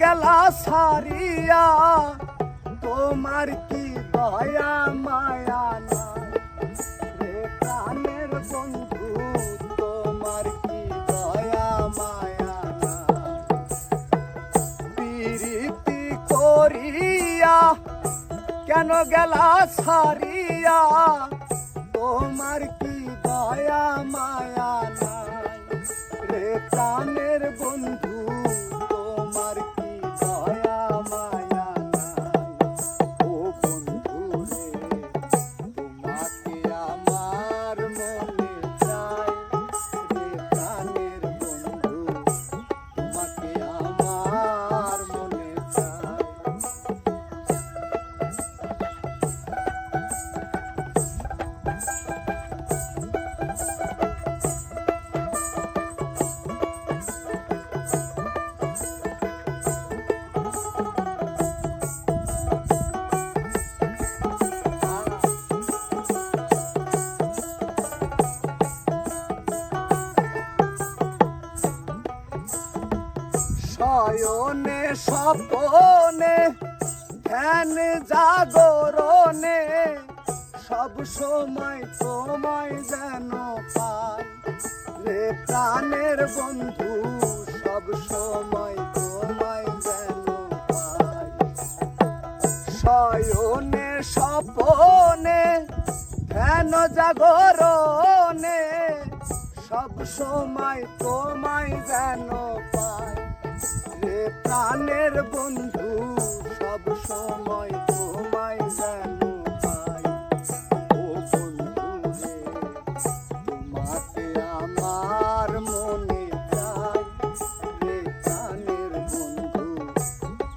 গেলা সারিয়া তোমার কি দয়া মায়া নাই রে প্রাণের বন্ধু তোমার কি দয়া মায়া নাই প্রীতি করিয়া কেন গেলা সারিয়া তোমার কি দয়া মায়া নাই রে প্রাণের বন্ধু তোমার কি দয়া মায়া নাই ও বন্ধু রে তোমাকে আমার মনে চাই রে প্রাণের বন্ধু তোমাকে আমার মনে চাই শয়নে স্বপনে ধ্যান জাগরণে সব সময় তোমায় যেন পাই রে প্রাণের বন্ধু সব সময় তোমায় যেন পাই শয়নে স্বপনে ধ্যান জাগরণে সব সময় তোমায় যেন পাই রে প্রাণের বন্ধু সব সময় তোমায় যেন পাই ও বন্ধু রে তোমাকে আমার মনে চাই রে প্রাণের বন্ধু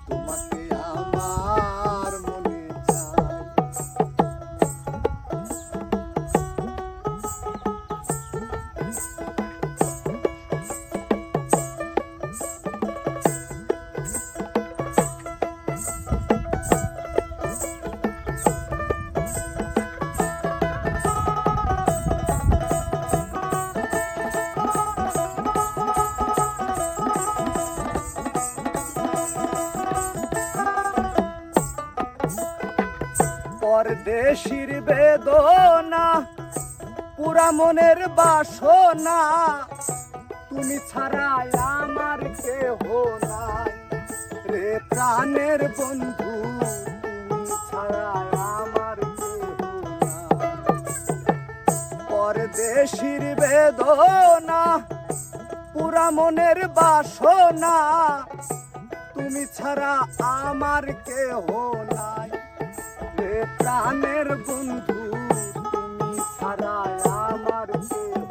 তোমাকে আমার মনে চাই পরদেশির বেদনা পুরা মনের বাসনা তুমি ছাড়া আমার কেহ নাই রে প্রাণের বন্ধু তুমি ছাড়া আমার কেহ নাই পরদেশির বেদনা পুরা মনের বাসনা তুমি ছাড়া আমার কেহ নাই রে প্রাণের বন্ধু তুমি ছাড়া আমার কেহ